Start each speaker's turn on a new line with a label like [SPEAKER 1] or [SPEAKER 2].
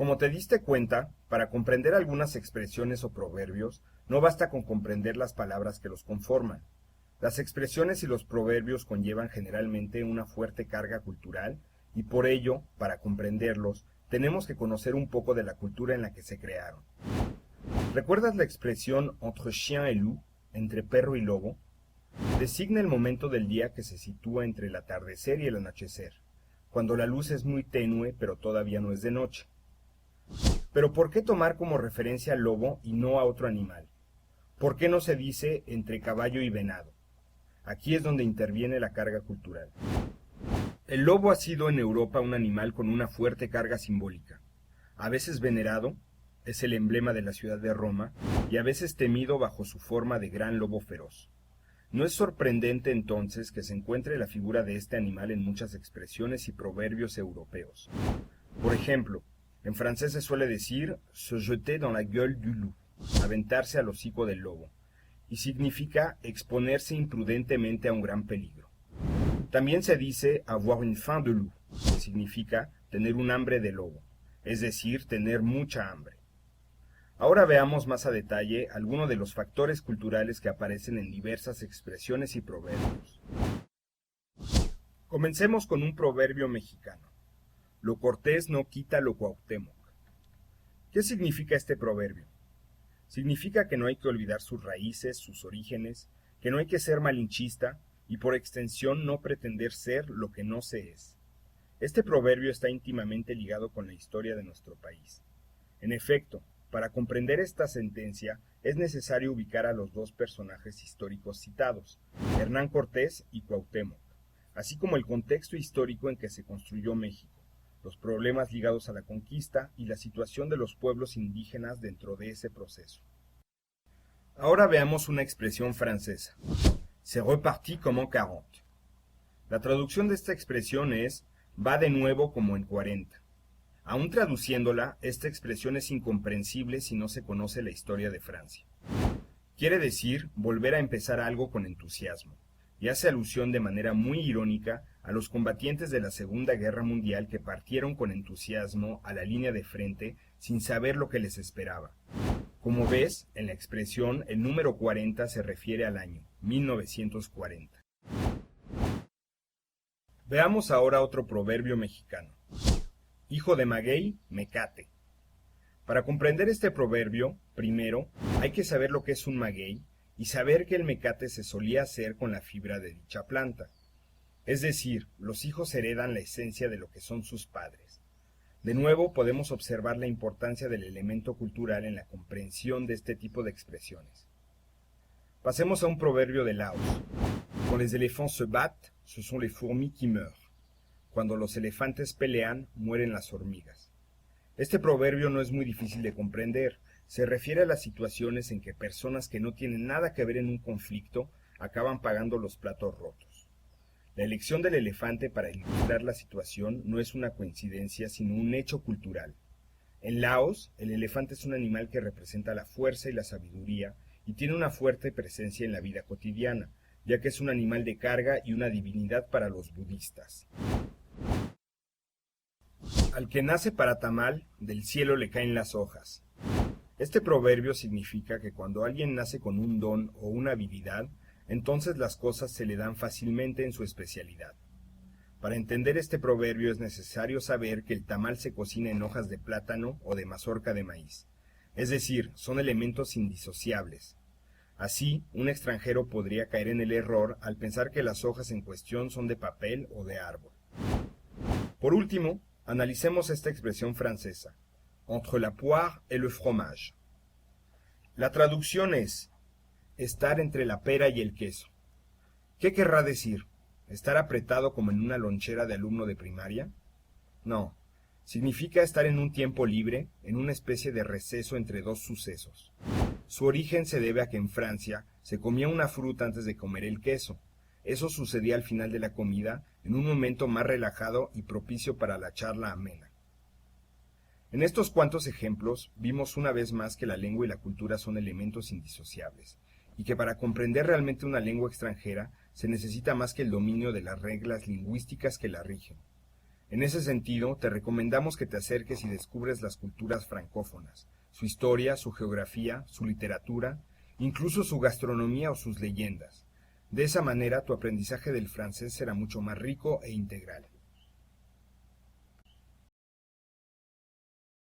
[SPEAKER 1] Como te diste cuenta, para comprender algunas expresiones o proverbios, no basta con comprender las palabras que los conforman. Las expresiones y los proverbios conllevan generalmente una fuerte carga cultural y por ello, para comprenderlos, tenemos que conocer un poco de la cultura en la que se crearon. ¿Recuerdas la expresión entre chien et loup, entre perro y lobo? Designa el momento del día que se sitúa entre el atardecer y el anochecer, cuando la luz es muy tenue pero todavía no es de noche. Pero ¿por qué tomar como referencia al lobo y no a otro animal? ¿Por qué no se dice entre caballo y venado? Aquí es donde interviene la carga cultural. El lobo ha sido en Europa un animal con una fuerte carga simbólica. A veces venerado, es el emblema de la ciudad de Roma, y a veces temido bajo su forma de gran lobo feroz. No es sorprendente entonces que se encuentre la figura de este animal en muchas expresiones y proverbios europeos. Por ejemplo, en francés se suele decir se jeter dans la gueule du loup, aventarse al hocico del lobo, y significa exponerse imprudentemente a un gran peligro. También se dice avoir une faim de loup, que significa tener un hambre de lobo, es decir, tener mucha hambre. Ahora veamos más a detalle algunos de los factores culturales que aparecen en diversas expresiones y proverbios. Comencemos con un proverbio mexicano. Lo cortés no quita lo Cuauhtémoc. ¿Qué significa este proverbio? Significa que no hay que olvidar sus raíces, sus orígenes, que no hay que ser malinchista y por extensión no pretender ser lo que no se es. Este proverbio está íntimamente ligado con la historia de nuestro país. En efecto, para comprender esta sentencia es necesario ubicar a los dos personajes históricos citados, Hernán Cortés y Cuauhtémoc, así como el contexto histórico en que se construyó México, los problemas ligados a la conquista y la situación de los pueblos indígenas dentro de ese proceso. Ahora veamos una expresión francesa. C'est reparti comme en 40. La traducción de esta expresión es va de nuevo como en 40. Aún traduciéndola, esta expresión es incomprensible si no se conoce la historia de Francia. Quiere decir volver a empezar algo con entusiasmo, y hace alusión de manera muy irónica a los combatientes de la Segunda Guerra Mundial que partieron con entusiasmo a la línea de frente sin saber lo que les esperaba. Como ves, en la expresión el número 40 se refiere al año 1940. Veamos ahora otro proverbio mexicano. Hijo de maguey, mecate. Para comprender este proverbio, primero, hay que saber lo que es un maguey y saber que el mecate se solía hacer con la fibra de dicha planta. Es decir, los hijos heredan la esencia de lo que son sus padres. De nuevo, podemos observar la importancia del elemento cultural en la comprensión de este tipo de expresiones. Pasemos a un proverbio de Laos. Quand les éléphants se battent, ce sont les fourmis qui meurent. Cuando los elefantes pelean, mueren las hormigas. Este proverbio no es muy difícil de comprender. Se refiere a las situaciones en que personas que no tienen nada que ver en un conflicto acaban pagando los platos rotos. La elección del elefante para ilustrar la situación no es una coincidencia, sino un hecho cultural. En Laos, el elefante es un animal que representa la fuerza y la sabiduría y tiene una fuerte presencia en la vida cotidiana, ya que es un animal de carga y una divinidad para los budistas. Al que nace para tamal, del cielo le caen las hojas. Este proverbio significa que cuando alguien nace con un don o una habilidad, entonces las cosas se le dan fácilmente en su especialidad. Para entender este proverbio es necesario saber que el tamal se cocina en hojas de plátano o de mazorca de maíz, es decir, son elementos indisociables. Así, un extranjero podría caer en el error al pensar que las hojas en cuestión son de papel o de árbol. Por último, analicemos esta expresión francesa, entre la poire et le fromage. La traducción es estar entre la pera y el queso. ¿Qué querrá decir? ¿Estar apretado como en una lonchera de alumno de primaria? No, significa estar en un tiempo libre, en una especie de receso entre dos sucesos. Su origen se debe a que en Francia se comía una fruta antes de comer el queso. Eso sucedía al final de la comida, en un momento más relajado y propicio para la charla amena. En estos cuantos ejemplos vimos una vez más que la lengua y la cultura son elementos indisociables, y que para comprender realmente una lengua extranjera se necesita más que el dominio de las reglas lingüísticas que la rigen. En ese sentido, te recomendamos que te acerques y descubres las culturas francófonas, su historia, su geografía, su literatura, incluso su gastronomía o sus leyendas. De esa manera, tu aprendizaje del francés será mucho más rico e integral.